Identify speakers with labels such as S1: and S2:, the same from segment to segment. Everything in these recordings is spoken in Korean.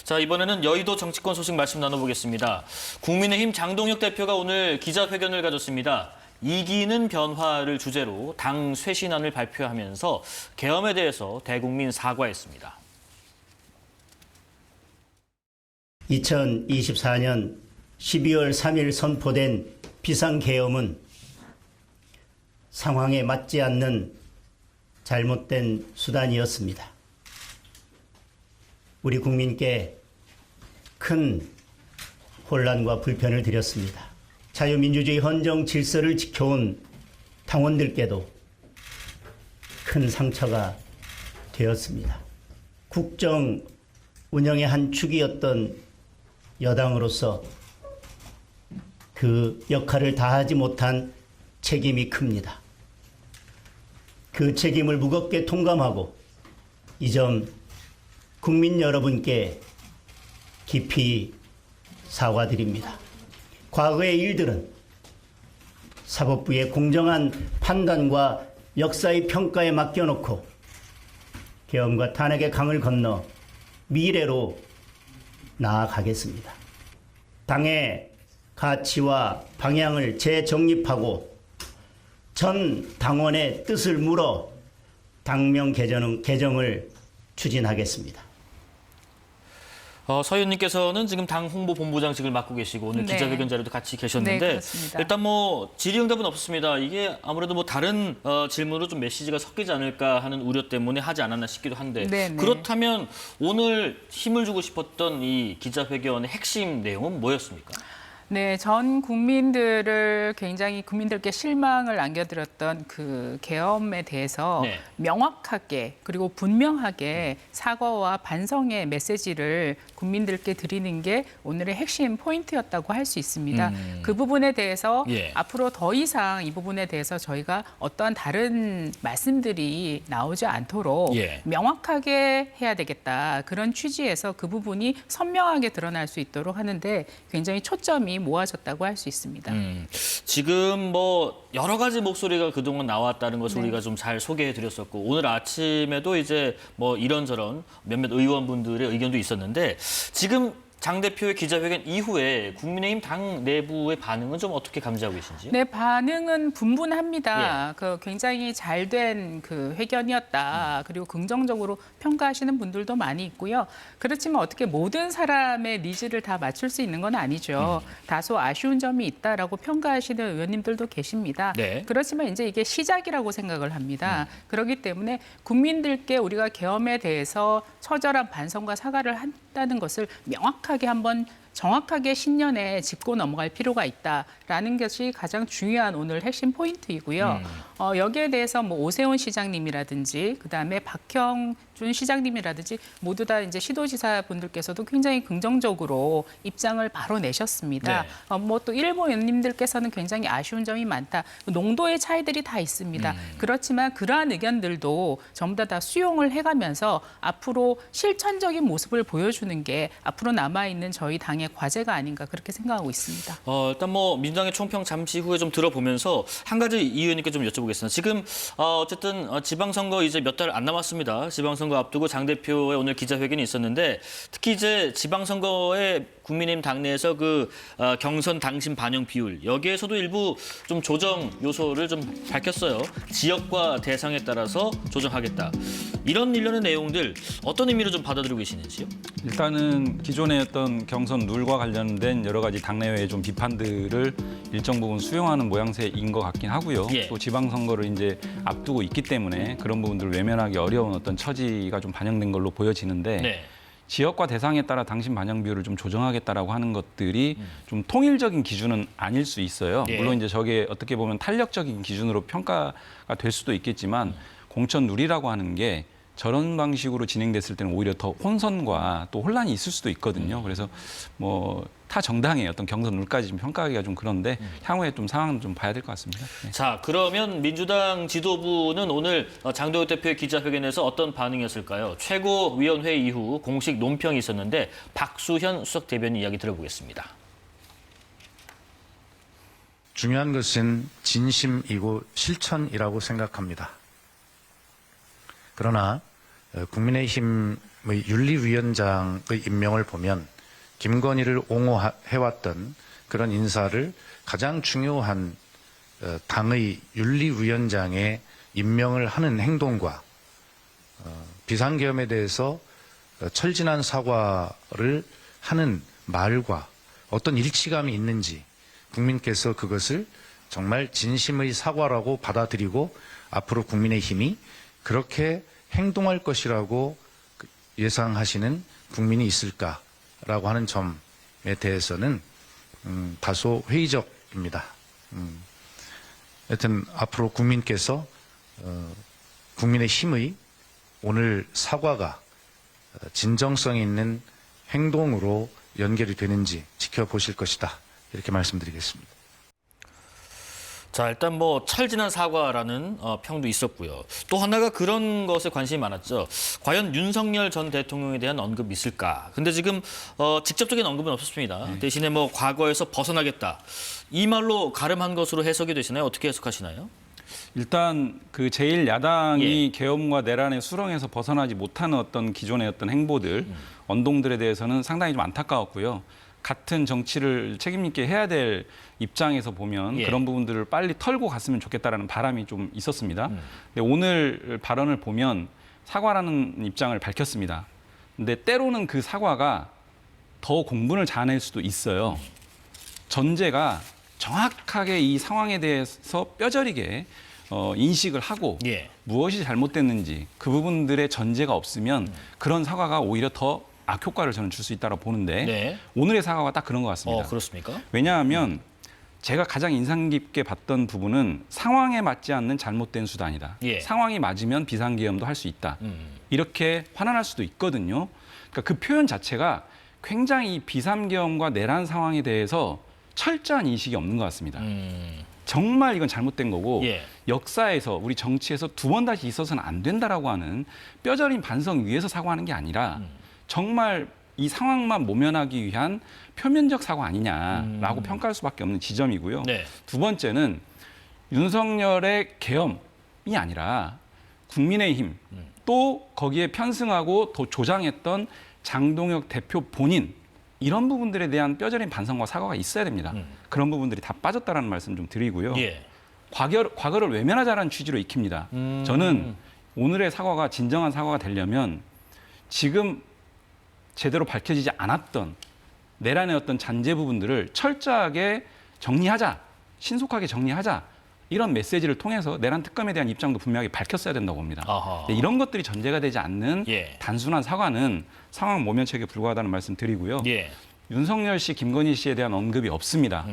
S1: 자, 이번에는 여의도 정치권 소식 말씀 나눠보겠습니다. 국민의힘 장동혁 대표가 오늘 기자회견을 가졌습니다. 이기는 변화를 주제로 당 쇄신안을 발표하면서 계엄에 대해서 대국민 사과했습니다.
S2: 2024년 12월 3일 선포된 비상계엄은 상황에 맞지 않는 잘못된 수단이었습니다. 우리 국민께 큰 혼란과 불편을 드렸습니다. 자유민주주의 헌정 질서를 지켜온 당원들께도 큰 상처가 되었습니다. 국정 운영의 한 축이었던 여당으로서 그 역할을 다하지 못한 책임이 큽니다. 그 책임을 무겁게 통감하고 이 점 국민 여러분께 깊이 사과드립니다. 과거의 일들은 사법부의 공정한 판단과 역사의 평가에 맡겨놓고 계엄과 탄핵의 강을 건너 미래로 나아가겠습니다. 당의 가치와 방향을 재정립하고 전 당원의 뜻을 물어 당명 개정을 추진하겠습니다.
S1: 서 의원님께서는 지금 당 홍보본부장직을 맡고 계시고 오늘 기자회견 자리도 같이 계셨는데 일단 뭐 질의응답은 없습니다. 이게 아무래도 뭐 다른 질문으로 좀 메시지가 섞이지 않을까 하는 우려 때문에 하지 않았나 싶기도 한데 그렇다면 오늘 힘을 주고 싶었던 이 기자회견의 핵심 내용은 뭐였습니까?
S3: 네, 전 국민들을 굉장히 국민들께 실망을 안겨드렸던 그 계엄에 대해서 명확하게 그리고 분명하게 사과와 반성의 메시지를 국민들께 드리는 게 오늘의 핵심 포인트였다고 할 수 있습니다. 그 부분에 대해서 앞으로 더 이상 이 부분에 대해서 저희가 어떠한 다른 말씀들이 나오지 않도록 명확하게 해야 되겠다. 그런 취지에서 그 부분이 선명하게 드러날 수 있도록 하는데 굉장히 초점이 모아졌다고 할 수 있습니다.
S1: 지금 뭐 여러 가지 목소리가 그동안 나왔다는 것을 우리가 좀 잘 소개해드렸었고 오늘 아침에도 이제 뭐 이런저런 몇몇 의원분들의 의견도 있었는데 지금 장 대표의 기자회견 이후에 국민의힘 당 내부의 반응은 좀 어떻게 감지하고 계신지요?
S3: 네, 반응은 분분합니다. 그 굉장히 잘된 그 회견이었다. 그리고 긍정적으로 평가하시는 분들도 많이 있고요. 그렇지만 어떻게 모든 사람의 니즈를 다 맞출 수 있는 건 아니죠. 다소 아쉬운 점이 있다라고 평가하시는 의원님들도 계십니다. 그렇지만 이제 이게 시작이라고 생각을 합니다. 그렇기 때문에 국민들께 우리가 계엄에 대해서 처절한 반성과 사과를 한다는 것을 명확하게 한번 정확하게 신년에 짚고 넘어갈 필요가 있다라는 것이 가장 중요한 오늘 핵심 포인트이고요. 여기에 대해서 뭐 오세훈 시장님이라든지 그다음에 박형준 시장님이라든지 모두 다 이제 시도지사 분들께서도 굉장히 긍정적으로 입장을 바로 내셨습니다. 뭐 또 일부 의원님들께서는 굉장히 아쉬운 점이 많다. 농도의 차이들이 다 있습니다. 그렇지만 그러한 의견들도 전부 다 수용을 해가면서 앞으로 실천적인 모습을 보여주는 게 앞으로 남아있는 저희 당의 과제가 아닌가 그렇게 생각하고 있습니다.
S1: 일단 뭐 민주당의 총평 잠시 후에 좀 들어보면서 한 가지 이 의원님께 좀 여쭤보겠습니다. 지금 어쨌든 지방선거 이제 몇 달 안 남았습니다. 지방선거 앞두고 장 대표의 오늘 기자회견이 있었는데 특히 이제 지방선거에 국민의힘 당내에서 그 경선 당심 반영 비율 여기에서도 일부 좀 조정 요소를 좀 밝혔어요. 지역과 대상에 따라서 조정하겠다. 이런 일련의 내용들 어떤 의미로 좀 받아들이고 계시는지요?
S4: 일단은 기존의 어떤 경선 룰과 관련된 여러 가지 당내외의 좀 비판들을 일정 부분 수용하는 모양새인 것 같긴 하고요. 또 지방선거를 이제 앞두고 있기 때문에 그런 부분들을 외면하기 어려운 어떤 처지가 좀 반영된 걸로 보여지는데 지역과 대상에 따라 당심 반영 비율을 좀 조정하겠다라고 하는 것들이 좀 통일적인 기준은 아닐 수 있어요. 물론 이제 저게 어떻게 보면 탄력적인 기준으로 평가가 될 수도 있겠지만 공천 룰이라고 하는 게 저런 방식으로 진행됐을 때는 오히려 더 혼선과 또 혼란이 있을 수도 있거든요. 그래서 뭐 타 정당의 어떤 경선 룰까지 좀 평가하기가 좀 그런데 향후에 좀 상황은 좀 봐야 될 것 같습니다.
S1: 자, 그러면 민주당 지도부는 오늘 장동혁 대표의 기자회견에서 어떤 반응이었을까요? 최고위원회 이후 공식 논평이 있었는데 박수현 수석 대변인 이야기 들어보겠습니다.
S5: 중요한 것은 진심이고 실천이라고 생각합니다. 그러나 국민의힘 윤리위원장의 임명을 보면 김건희를 옹호해왔던 그런 인사를 가장 중요한 당의 윤리위원장에 임명을 하는 행동과 비상계엄에 대해서 철진한 사과를 하는 말과 어떤 일치감이 있는지 국민께서 그것을 정말 진심의 사과라고 받아들이고 앞으로 국민의힘이 그렇게 행동할 것이라고 예상하시는 국민이 있을까라고 하는 점에 대해서는 다소 회의적입니다. 하여튼 앞으로 국민께서 국민의힘의 오늘 사과가 진정성 있는 행동으로 연결이 되는지 지켜보실 것이다. 이렇게 말씀드리겠습니다.
S1: 자, 일단 뭐 철진한 사과라는 평도 있었고요. 또 하나가 그런 것에 관심이 많았죠. 과연 윤석열 전 대통령에 대한 언급이 있을까? 근데 지금 직접적인 언급은 없었습니다. 대신에 뭐 과거에서 벗어나겠다. 이 말로 가름한 것으로 해석이 되시나요? 어떻게 해석하시나요?
S4: 일단 그 제1야당이
S1: 예.
S4: 계엄과 내란의 수렁에서 벗어나지 못하는 어떤 기존의 어떤 행보들, 언동들에 대해서는 상당히 좀 안타까웠고요. 같은 정치를 책임 있게 해야 될 입장에서 보면
S1: 예.
S4: 그런 부분들을 빨리 털고 갔으면 좋겠다라는 바람이 좀 있었습니다. 근데 오늘 발언을 보면 사과라는 입장을 밝혔습니다. 근데 때로는 그 사과가 더 공분을 자아낼 수도 있어요. 전제가 정확하게 이 상황에 대해서 뼈저리게 인식을 하고
S1: 예.
S4: 무엇이 잘못됐는지 그 부분들의 전제가 없으면 그런 사과가 오히려 더 악효과를 저는 줄 수 있다고 보는데
S1: 네.
S4: 오늘의 사과가 딱 그런 것 같습니다.
S1: 그렇습니까?
S4: 왜냐하면 제가 가장 인상 깊게 봤던 부분은 상황에 맞지 않는 잘못된 수단이다.
S1: 예.
S4: 상황이 맞으면 비상계엄도 할 수 있다. 이렇게 환원할 수도 있거든요. 그러니까 그 표현 자체가 굉장히 비상계엄과 내란 상황에 대해서 철저한 인식이 없는 것 같습니다. 정말 이건 잘못된 거고
S1: 예.
S4: 역사에서 우리 정치에서 두 번 다시 있어서는 안 된다라고 하는 뼈저린 반성 위에서 사과하는 게 아니라 정말 이 상황만 모면하기 위한 표면적 사과 아니냐라고 평가할 수밖에 없는 지점이고요.
S1: 네.
S4: 두 번째는 윤석열의 계엄이 아니라 국민의힘 또 거기에 편승하고 더 조장했던 장동혁 대표 본인 이런 부분들에 대한 뼈저린 반성과 사과가 있어야 됩니다. 그런 부분들이 다 빠졌다라는 말씀 좀 드리고요.
S1: 예.
S4: 과거를 외면하자라는 취지로 익힙니다. 저는 오늘의 사과가 진정한 사과가 되려면 지금 제대로 밝혀지지 않았던 내란의 어떤 잔재 부분들을 철저하게 정리하자, 신속하게 정리하자 이런 메시지를 통해서 내란 특검에 대한 입장도 분명하게 밝혔어야 된다고 봅니다.
S1: 아하.
S4: 근데 이런 것들이 전제가 되지 않는
S1: 예.
S4: 단순한 사과는 상황 모면책에 불과하다는 말씀 드리고요.
S1: 예.
S4: 윤석열 씨, 김건희 씨에 대한 언급이 없습니다.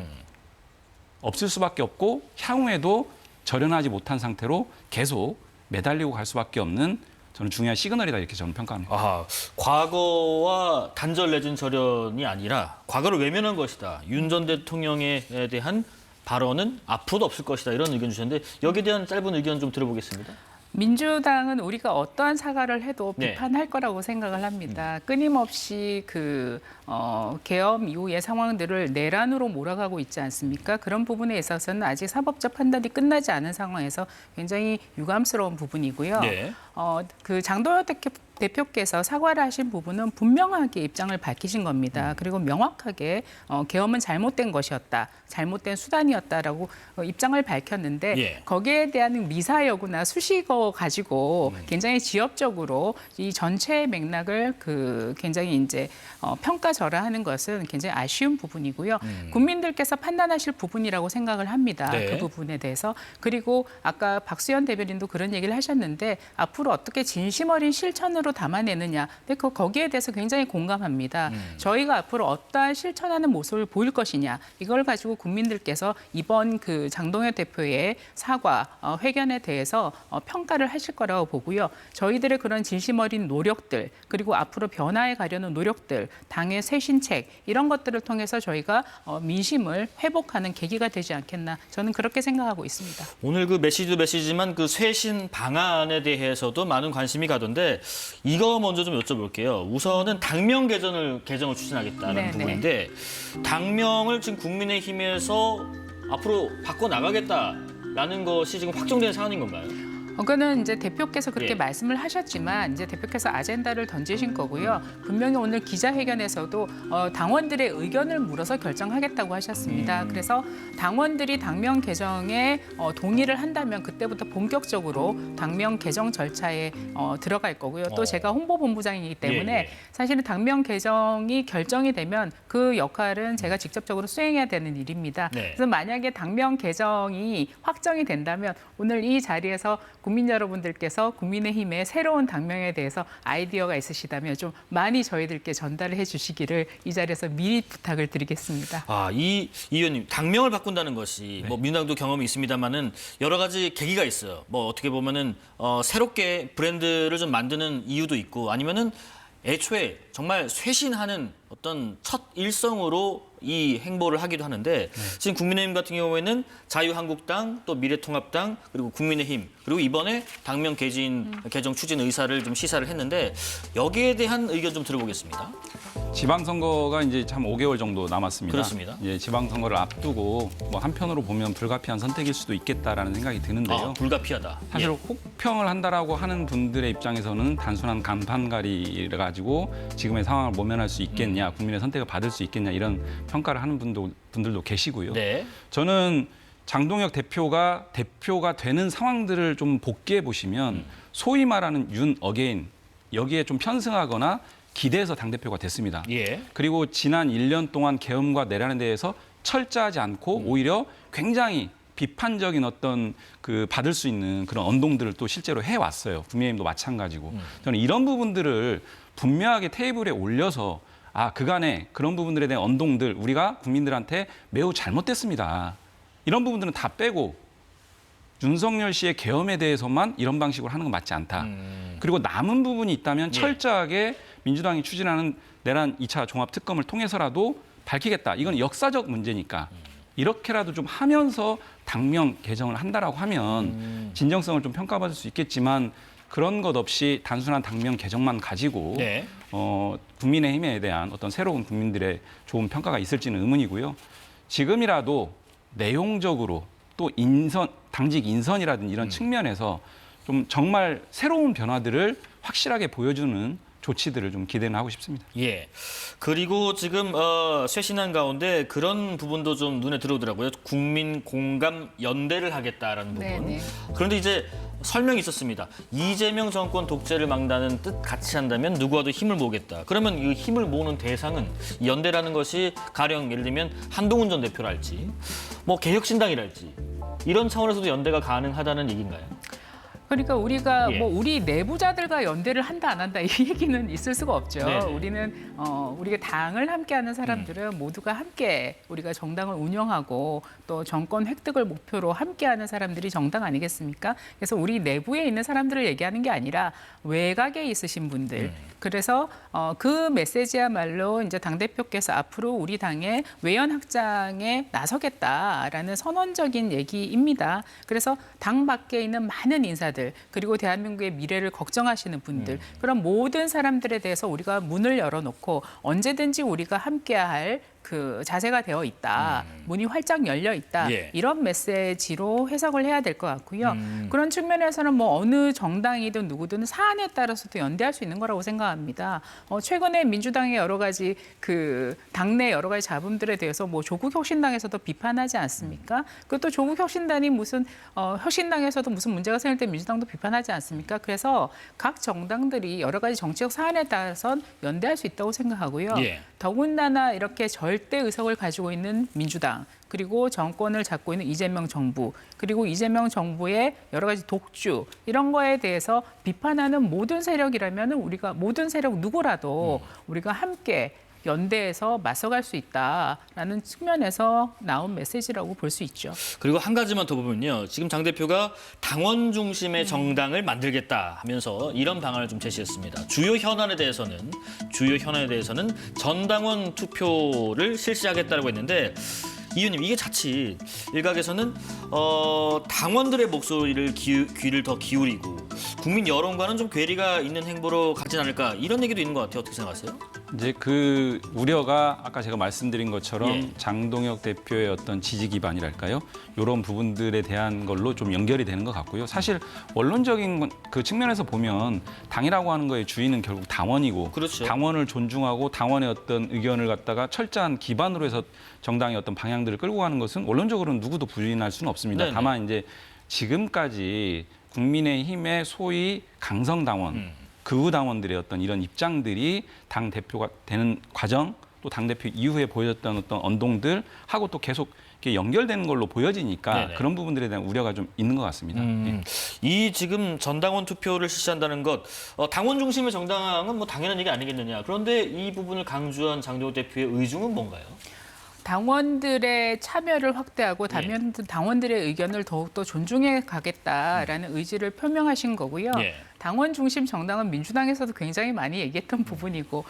S4: 없을 수밖에 없고 향후에도 절연하지 못한 상태로 계속 매달리고 갈 수밖에 없는 저는 중요한 시그널이다 이렇게 저는 평가합니다.
S1: 아하, 과거와 단절 내진 절연이 아니라 과거를 외면한 것이다. 윤 전 대통령에 대한 발언은 앞으로도 없을 것이다. 이런 의견 주셨는데 여기에 대한 짧은 의견 좀 들어보겠습니다.
S3: 민주당은 우리가 어떠한 사과를 해도
S1: 네.
S3: 비판할 거라고 생각을 합니다. 끊임없이 계엄 이후의 상황들을 내란으로 몰아가고 있지 않습니까? 그런 부분에 있어서는 아직 사법적 판단이 끝나지 않은 상황에서 굉장히 유감스러운 부분이고요.
S1: 네.
S3: 장동혁 대표께서 사과를 하신 부분은 분명하게 입장을 밝히신 겁니다. 그리고 명확하게 계엄은 잘못된 것이었다. 잘못된 수단이었다라고 입장을 밝혔는데
S1: 예.
S3: 거기에 대한 미사 여구나 수식어 가지고 굉장히 지엽적으로 이 전체의 맥락을 굉장히 이제 평가절하하는 것은 굉장히 아쉬운 부분이고요. 국민들께서 판단하실 부분이라고 생각을 합니다.
S1: 네.
S3: 그 부분에 대해서. 그리고 아까 박수현 대변인도 그런 얘기를 하셨는데 앞으로 어떻게 진심 어린 실천으로 담아내느냐. 근데 거기에 대해서 굉장히 공감합니다. 저희가 앞으로 어떠한 실천하는 모습을 보일 것이냐. 이걸 가지고 국민들께서 이번 장동혁 대표의 사과, 회견에 대해서 평가를 하실 거라고 보고요. 저희들의 그런 진심 어린 노력들, 그리고 앞으로 변화해 가려는 노력들, 당의 쇄신책, 이런 것들을 통해서 저희가 민심을 회복하는 계기가 되지 않겠나. 저는 그렇게 생각하고 있습니다.
S1: 오늘 그 메시지도 메시지만 그 쇄신 방안에 대해서도 많은 관심이 가던데 이거 먼저 좀 여쭤볼게요. 우선은 당명 개정을 추진하겠다는
S3: 네네.
S1: 부분인데 당명을 지금 국민의힘에서 앞으로 바꿔 나가겠다라는 것이 지금 확정된 사안인 건가요?
S3: 그거는 이제 대표께서 그렇게
S1: 예.
S3: 말씀을 하셨지만 이제 대표께서 아젠다를 던지신 거고요. 분명히 오늘 기자회견에서도 당원들의 의견을 물어서 결정하겠다고 하셨습니다. 그래서 당원들이 당명 개정에 동의를 한다면 그때부터 본격적으로 당명 개정 절차에 들어갈 거고요. 또 제가 홍보본부장이기 때문에
S1: 예.
S3: 사실은 당명 개정이 결정이 되면 그 역할은 제가 직접적으로 수행해야 되는 일입니다.
S1: 네.
S3: 그래서 만약에 당명 개정이 확정이 된다면 오늘 이 자리에서 국민 여러분들께서 국민의힘의 새로운 당명에 대해서 아이디어가 있으시다면 좀 많이 저희들께 전달을 해주시기를 이 자리에서 미리 부탁을 드리겠습니다.
S1: 이 의원님 당명을 바꾼다는 것이 뭐 민주당도 경험이 있습니다만은 여러 가지 계기가 있어요. 뭐 어떻게 보면은 새롭게 브랜드를 좀 만드는 이유도 있고 아니면은 애초에 정말 쇄신하는 어떤 첫 일성으로 이 행보를 하기도 하는데 지금 국민의힘 같은 경우에는 자유한국당 또 미래통합당 그리고 국민의힘 그리고 이번에 당명 개정 추진 의사를 좀 시사를 했는데 여기에 대한 의견 좀 들어보겠습니다.
S4: 지방선거가 이제 참 5개월 정도 남았습니다.
S1: 그렇습니다.
S4: 예, 지방선거를 앞두고 뭐 한편으로 보면 불가피한 선택일 수도 있겠다라는 생각이 드는데요.
S1: 불가피하다.
S4: 사실
S1: 예.
S4: 혹평을 한다라고 하는 분들의 입장에서는 단순한 간판가리를 가지고 지금의 상황을 모면할 수 있겠냐, 국민의 선택을 받을 수 있겠냐 이런 평가를 하는 분들도 계시고요.
S1: 네.
S4: 저는 장동혁 대표가 되는 상황들을 좀 복귀해 보시면 소위 말하는 윤 어게인 여기에 좀 편승하거나 기대해서 당대표가 됐습니다.
S1: 예.
S4: 그리고 지난 1년 동안 계엄과 내란에 대해서 철저하지 않고 오히려 굉장히 비판적인 어떤 그 받을 수 있는 그런 언동들을 또 실제로 해왔어요. 국민의힘도 마찬가지고. 저는 이런 부분들을 분명하게 테이블에 올려서 그간에 그런 부분들에 대한 언동들 우리가 국민들한테 매우 잘못됐습니다. 이런 부분들은 다 빼고 윤석열 씨의 계엄에 대해서만 이런 방식으로 하는 건 맞지 않다. 그리고 남은 부분이 있다면 철저하게 민주당이 추진하는 내란 2차 종합특검을 통해서라도 밝히겠다. 이건 역사적 문제니까 이렇게라도 좀 하면서 당명 개정을 한다라고 하면 진정성을 좀 평가받을 수 있겠지만 그런 것 없이 단순한 당명 개정만 가지고
S1: 네.
S4: 국민의힘에 대한 어떤 새로운 국민들의 좋은 평가가 있을지는 의문이고요. 지금이라도 내용적으로 또 당직 인선이라든지 이런 측면에서 좀 정말 새로운 변화들을 확실하게 보여주는 조치들을 좀 기대는 하고 싶습니다.
S1: 예. 그리고 지금 쇄신한 가운데 그런 부분도 좀 눈에 들어오더라고요. 국민 공감 연대를 하겠다라는 부분.
S3: 네네.
S1: 그런데 이제 설명이 있었습니다. 이재명 정권 독재를 막다는 뜻 같이 한다면 누구와도 힘을 모으겠다. 그러면 이 힘을 모으는 대상은 이 연대라는 것이 가령 예를 들면 한동훈 전 대표랄지 뭐 개혁신당이랄지 이런 차원에서도 연대가 가능하다는 얘기인가요?
S3: 그러니까 우리가
S1: 예.
S3: 뭐 우리 내부자들과 연대를 한다 안 한다 이 얘기는 있을 수가 없죠.
S1: 네네.
S3: 우리는 우리가 당을 함께하는 사람들은 모두가 함께 우리가 정당을 운영하고 또 정권 획득을 목표로 함께하는 사람들이 정당 아니겠습니까? 그래서 우리 내부에 있는 사람들을 얘기하는 게 아니라 외곽에 있으신 분들. 그래서 그 메시지야말로 이제 당 대표께서 앞으로 우리 당의 외연 확장에 나서겠다라는 선언적인 얘기입니다. 그래서 당 밖에 있는 많은 인사들 그리고 대한민국의 미래를 걱정하시는 분들 그런 모든 사람들에 대해서 우리가 문을 열어놓고 언제든지 우리가 함께할 그 자세가 되어 있다. 문이 활짝 열려 있다.
S1: 예.
S3: 이런 메시지로 해석을 해야 될 것 같고요. 그런 측면에서는 뭐 어느 정당이든 누구든 사안에 따라서도 연대할 수 있는 거라고 생각합니다. 최근에 민주당의 여러 가지 그 당내 여러 가지 잡음들에 대해서 뭐 조국 혁신당에서도 비판하지 않습니까? 그것도 조국 혁신당이 무슨 혁신당에서도 무슨 문제가 생길 때 민주당도 비판하지 않습니까? 그래서 각 정당들이 여러 가지 정치적 사안에 따라선 연대할 수 있다고 생각하고요.
S1: 예.
S3: 더군다나 이렇게 절대 의석을 가지고 있는 민주당 그리고 정권을 잡고 있는 이재명 정부 그리고 이재명 정부의 여러 가지 독주 이런 거에 대해서 비판하는 모든 세력이라면 우리가 모든 세력 누구라도 우리가 함께 연대해서 맞서갈 수 있다라는 측면에서 나온 메시지라고 볼 수 있죠.
S1: 그리고 한 가지만 더 보면요. 지금 당 대표가 당원 중심의 정당을 만들겠다 하면서 이런 방안을 좀 제시했습니다. 주요 현안에 대해서는 전당원 투표를 실시하겠다고 했는데 이 의원님 이게 자칫 일각에서는 당원들의 목소리를 귀를 더 기울이고 국민 여론과는 좀 괴리가 있는 행보로 가진 않을까 이런 얘기도 있는 것 같아요. 어떻게 생각하세요?
S4: 이제 그 우려가 아까 제가 말씀드린 것처럼
S1: 예.
S4: 장동혁 대표의 어떤 지지 기반이랄까요? 이런 부분들에 대한 걸로 좀 연결이 되는 것 같고요. 사실 원론적인 그 측면에서 보면 당이라고 하는 거의 주인은 결국 당원이고
S1: 그렇죠.
S4: 당원을 존중하고 당원의 어떤 의견을 갖다가 철저한 기반으로 해서 정당의 어떤 방향들을 끌고 가는 것은 원론적으로는 누구도 부인할 수는 없습니다.
S1: 네네.
S4: 다만 이제 지금까지 국민의힘의 소위 강성당원 극우 당원들의 어떤 이런 입장들이 당 대표가 되는 과정 또 당 대표 이후에 보여졌던 어떤 언동들하고 또 계속 이렇게 연결되는 걸로 보여지니까
S1: 네네.
S4: 그런 부분들에 대한 우려가 좀 있는 것 같습니다. 예.
S1: 이 지금 전당원 투표를 실시한다는 것, 당원 중심의 정당은 뭐 당연한 얘기 아니겠느냐. 그런데 이 부분을 강조한 장동혁 대표의 의중은 뭔가요?
S3: 당원들의 참여를 확대하고 당원들의 의견을 더욱더 존중해 가겠다라는 의지를 표명하신 거고요.
S1: 예.
S3: 당원 중심 정당은 민주당에서도 굉장히 많이 얘기했던 부분이고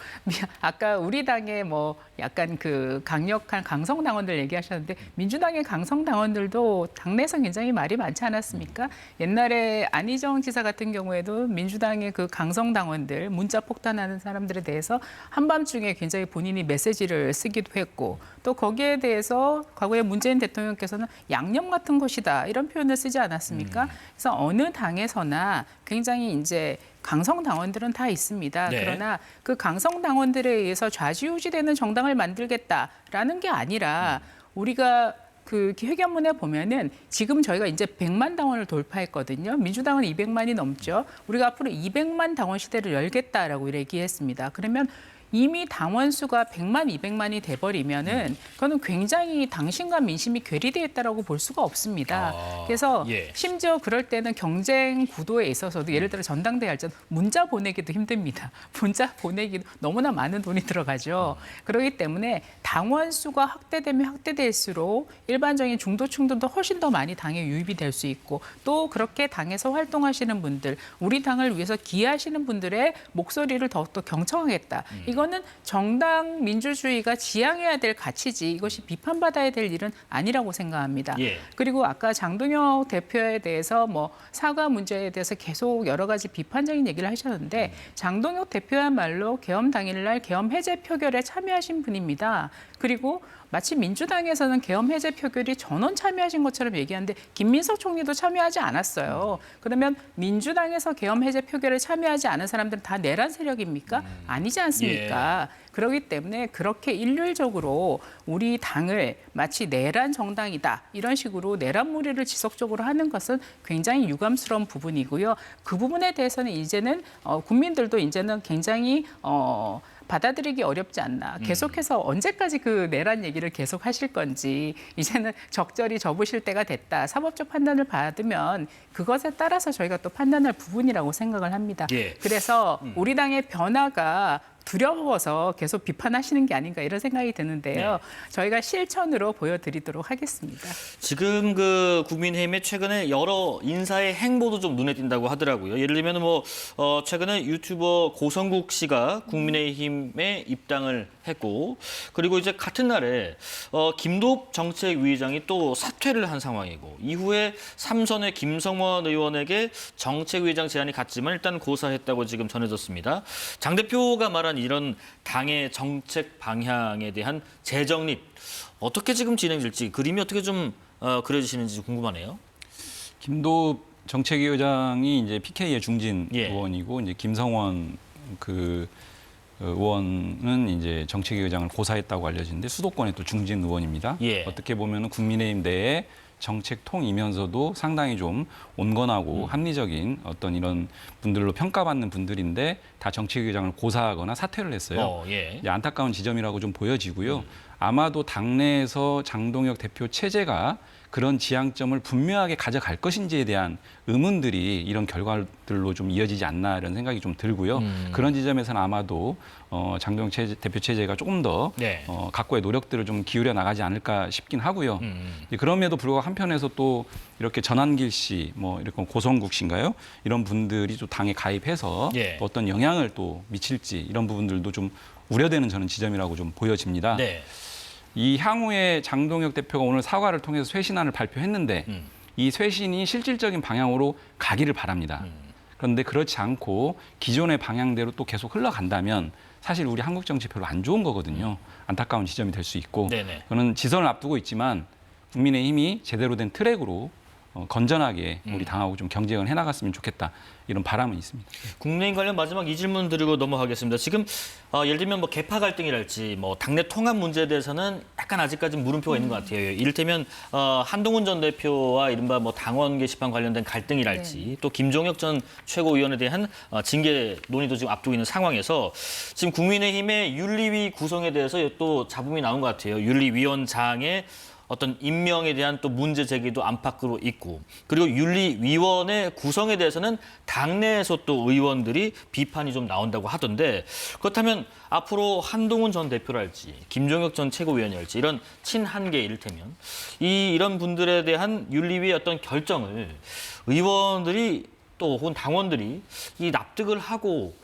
S3: 아까 우리 당의 뭐 약간 그 강력한 강성 당원들 얘기하셨는데 민주당의 강성 당원들도 당내에서 굉장히 말이 많지 않았습니까? 옛날에 안희정 지사 같은 경우에도 민주당의 그 강성 당원들 문자 폭탄하는 사람들에 대해서 한밤중에 굉장히 본인이 메시지를 쓰기도 했고 또 거기에 대해서 과거에 문재인 대통령께서는 양념 같은 것이다 이런 표현을 쓰지 않았습니까? 그래서 어느 당에서나 굉장히 이제 강성 당원들은 다 있습니다.
S1: 네.
S3: 그러나 그 강성 당원들에 의해서 좌지우지되는 정당을 만들겠다라는 게 아니라 우리가 그 회견문에 보면은 지금 저희가 이제 100만 당원을 돌파했거든요. 민주당은 200만이 넘죠. 우리가 앞으로 200만 당원 시대를 열겠다라고 얘기했습니다. 그러면 이미 당원 수가 100만, 200만이 돼버리면은 그거는 굉장히 당신과 민심이 괴리되어 있다라고 볼 수가 없습니다. 그래서
S1: 예.
S3: 심지어 그럴 때는 경쟁 구도에 있어서도 예를 들어 전당대회 할 때 문자 보내기도 힘듭니다. 문자 보내기도 너무나 많은 돈이 들어가죠. 그렇기 때문에 당원 수가 확대되면 확대될수록 일반적인 중도층들도 훨씬 더 많이 당에 유입이 될 수 있고 또 그렇게 당에서 활동하시는 분들, 우리 당을 위해서 기여하시는 분들의 목소리를 더욱더 경청하겠다. 이거는 정당 민주주의가 지향해야 될 가치지 이것이 비판받아야 될 일은 아니라고 생각합니다.
S1: 예.
S3: 그리고 아까 장동혁 대표에 대해서 뭐 사과 문제에 대해서 계속 여러 가지 비판적인 얘기를 하셨는데 장동혁 대표야말로 계엄 당일날 계엄 해제 표결에 참여하신 분입니다. 그리고 마치 민주당에서는 계엄 해제 표결이 전원 참여하신 것처럼 얘기하는데 김민석 총리도 참여하지 않았어요. 그러면 민주당에서 계엄 해제 표결에 참여하지 않은 사람들은 다 내란 세력입니까? 아니지 않습니까? 그렇기 때문에 그렇게 일률적으로 우리 당을 마치 내란 정당이다 이런 식으로 내란몰이를 지속적으로 하는 것은 굉장히 유감스러운 부분이고요. 그 부분에 대해서는 이제는 국민들도 이제는 굉장히 받아들이기 어렵지 않나. 계속해서 언제까지 그 내란 얘기를 계속 하실 건지 이제는 적절히 접으실 때가 됐다. 사법적 판단을 받으면 그것에 따라서 저희가 또 판단할 부분이라고 생각을 합니다.
S1: 예.
S3: 그래서 우리 당의 변화가 두려워서 계속 비판하시는 게 아닌가 이런 생각이 드는데요. 저희가 실천으로 보여드리도록 하겠습니다.
S1: 지금 그 국민의힘의 최근에 여러 인사의 행보도 좀 눈에 띈다고 하더라고요. 예를 들면 뭐 최근에 유튜버 고성국 씨가 국민의힘에 입당을 했고 그리고 이제 같은 날에 김도읍 정책위의장이 또 사퇴를 한 상황이고 이후에 삼선의 김성원 의원에게 정책위의장 제안이 갔지만 일단 고사했다고 지금 전해졌습니다. 장 대표가 말한 이런 당의 정책 방향에 대한 재정립 어떻게 지금 진행될지 그림이 어떻게 좀 그려지시는지 궁금하네요.
S4: 김도읍 정책위의장이 이제 PK의 중진
S1: 예.
S4: 의원이고 이제 김성원 그 의원은 이제 정책위의장을 고사했다고 알려지는데 수도권의 또 중진 의원입니다.
S1: 예.
S4: 어떻게 보면은 국민의힘 내에 정책통이면서도 상당히 좀 온건하고 합리적인 어떤 이런 분들로 평가받는 분들인데 다 정책위의장을 고사하거나 사퇴를 했어요.
S1: 예.
S4: 이제 안타까운 지점이라고 좀 보여지고요. 아마도 당내에서 장동혁 대표 체제가 그런 지향점을 분명하게 가져갈 것인지에 대한 의문들이 이런 결과들로 좀 이어지지 않나 이런 생각이 좀 들고요. 그런 지점에서는 아마도 장동혁 대표 체제가 조금 더
S1: 네.
S4: 각고의 노력들을 좀 기울여 나가지 않을까 싶긴 하고요. 그럼에도 불구하고 한편에서 또 이렇게 전한길 씨, 뭐 이렇게 고성국 씨인가요? 이런 분들이 또 당에 가입해서
S1: 예.
S4: 또 어떤 영향을 또 미칠지 이런 부분들도 좀 우려되는 저는 지점이라고 좀 보여집니다.
S1: 네.
S4: 이 향후에 장동혁 대표가 오늘 사과를 통해서 쇄신안을 발표했는데 이 쇄신이 실질적인 방향으로 가기를 바랍니다. 그런데 그렇지 않고 기존의 방향대로 또 계속 흘러간다면 사실 우리 한국 정치 별로 안 좋은 거거든요. 안타까운 지점이 될 수 있고
S1: 네네.
S4: 저는 지선을 앞두고 있지만 국민의힘이 제대로 된 트랙으로 건전하게 우리 당하고 좀 경쟁을 해나갔으면 좋겠다 이런 바람은 있습니다.
S1: 국내인 관련 마지막 이 질문 드리고 넘어가겠습니다. 지금 예를 들면 뭐 계파 갈등이랄지 뭐 당내 통합 문제에 대해서는 약간 아직까지 물음표가 있는 것 같아요. 이를테면 한동훈 전 대표와 이른바 뭐 당원 게시판 관련된 갈등이랄지 또 김종혁 전 최고위원에 대한 징계 논의도 지금 앞두고 있는 상황에서 지금 국민의힘의 윤리위 구성에 대해서 또 잡음이 나온 것 같아요. 윤리위원장의 어떤 임명에 대한 또 문제 제기도 안팎으로 있고 그리고 윤리위원회 구성에 대해서는 당내에서 또 의원들이 비판이 좀 나온다고 하던데 그렇다면 앞으로 한동훈 전 대표랄지 김종혁 전 최고위원이랄지 이런 친한계 이를테면 이런 분들에 대한 윤리위의 어떤 결정을 의원들이 또 혹은 당원들이 이 납득을 하고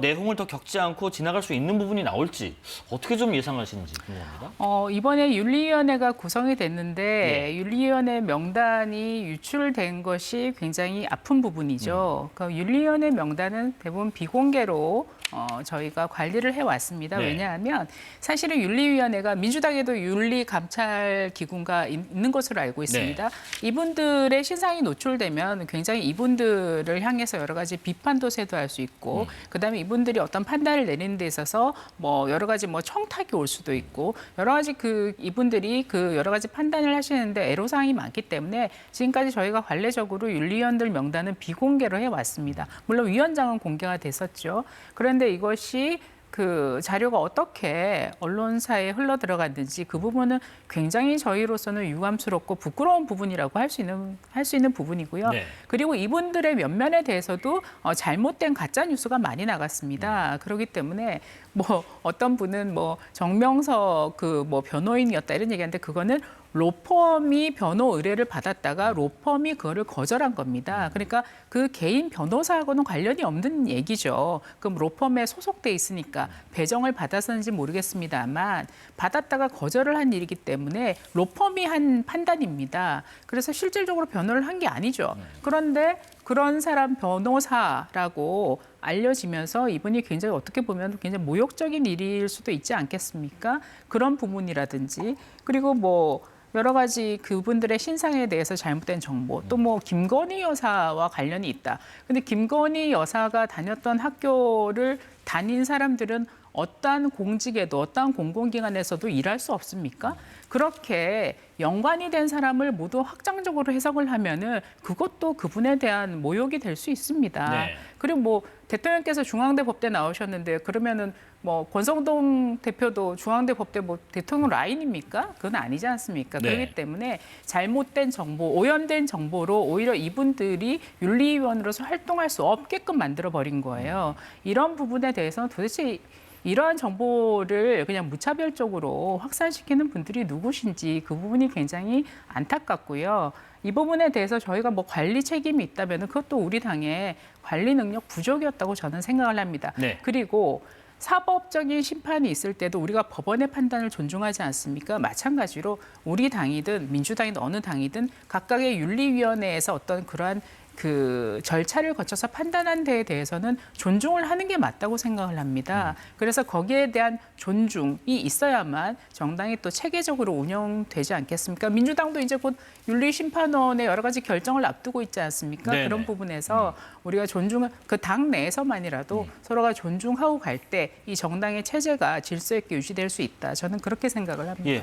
S1: 내홍을 더 겪지 않고 지나갈 수 있는 부분이 나올지 어떻게 좀 예상하시는지 궁금합니다.
S3: 이번에 윤리위원회가 구성이 됐는데 윤리위원회 명단이 유출된 것이 굉장히 아픈 부분이죠. 그 윤리위원회 명단은 대부분 비공개로 저희가 관리를 해왔습니다.
S1: 네.
S3: 왜냐하면 사실은 윤리위원회가 민주당에도 윤리감찰기구가 있는 것으로 알고 있습니다. 이분들의 신상이 노출되면 굉장히 이분들을 향해서 여러 가지 비판도 세도할 수 있고 그다음에 이분들이 어떤 판단을 내리는 데 있어서 뭐 여러 가지 뭐 청탁이 올 수도 있고 여러 가지 이분들이 여러 가지 판단을 하시는데 애로사항이 많기 때문에 지금까지 저희가 관례적으로 윤리위원들 명단은 비공개로 해왔습니다. 물론 위원장은 공개가 됐었죠. 그런데 이것이 그 자료가 어떻게 언론사에 흘러 들어갔는지 그 부분은 굉장히 저희로서는 유감스럽고 부끄러운 부분이라고 할 수 있는 부분이고요.
S1: 네.
S3: 그리고 이분들의 면면에 대해서도 잘못된 가짜 뉴스가 많이 나갔습니다. 그렇기 때문에 뭐 어떤 분은 뭐 정명석 뭐 변호인이었다 이런 얘기하는데 그거는 로펌이 변호 의뢰를 받았다가 로펌이 그거를 거절한 겁니다. 그러니까 그 개인 변호사하고는 관련이 없는 얘기죠. 그럼 로펌에 소속돼 있으니까 배정을 받았었는지 모르겠습니다만 받았다가 거절을 한 일이기 때문에 로펌이 한 판단입니다. 그래서 실질적으로 변호를 한 게 아니죠. 그런데 그런 사람 변호사라고 알려지면서 이분이 굉장히 어떻게 보면 굉장히 모욕적인 일일 수도 있지 않겠습니까? 그런 부분이라든지 그리고 뭐 여러 가지 그분들의 신상에 대해서 잘못된 정보 또 뭐 김건희 여사와 관련이 있다. 근데 김건희 여사가 다녔던 학교를 다닌 사람들은 어떠한 공직에도 어떠한 공공기관에서도 일할 수 없습니까? 그렇게 연관이 된 사람을 모두 확장적으로 해석을 하면은 그것도 그분에 대한 모욕이 될 수 있습니다.
S1: 네.
S3: 그리고 뭐 대통령께서 중앙대 법대 나오셨는데 그러면은 뭐 권성동 대표도 중앙대 법대 뭐 대통령 라인입니까? 그건 아니지 않습니까?
S1: 네.
S3: 그렇기 때문에 잘못된 정보, 오염된 정보로 오히려 이분들이 윤리위원으로서 활동할 수 없게끔 만들어 버린 거예요. 이런 부분에 대해서는 도대체 이러한 정보를 그냥 무차별적으로 확산시키는 분들이 누구신지 그 부분이 굉장히 안타깝고요. 이 부분에 대해서 저희가 뭐 관리 책임이 있다면 그것도 우리 당의 관리 능력 부족이었다고 저는 생각을 합니다.
S1: 네.
S3: 그리고 사법적인 심판이 있을 때도 우리가 법원의 판단을 존중하지 않습니까? 마찬가지로 우리 당이든 민주당이든 어느 당이든 각각의 윤리위원회에서 어떤 그러한 그 절차를 거쳐서 판단한 데에 대해서는 존중을 하는 게 맞다고 생각을 합니다. 그래서 거기에 대한 존중이 있어야만 정당이 또 체계적으로 운영되지 않겠습니까? 민주당도 이제 곧 윤리심판원의 여러 가지 결정을 앞두고 있지 않습니까?
S1: 네네.
S3: 그런 부분에서 우리가 존중을 그 당 내에서만이라도 서로가 존중하고 갈 때 이 정당의 체제가 질서 있게 유지될 수 있다. 저는 그렇게 생각을 합니다.
S1: 예.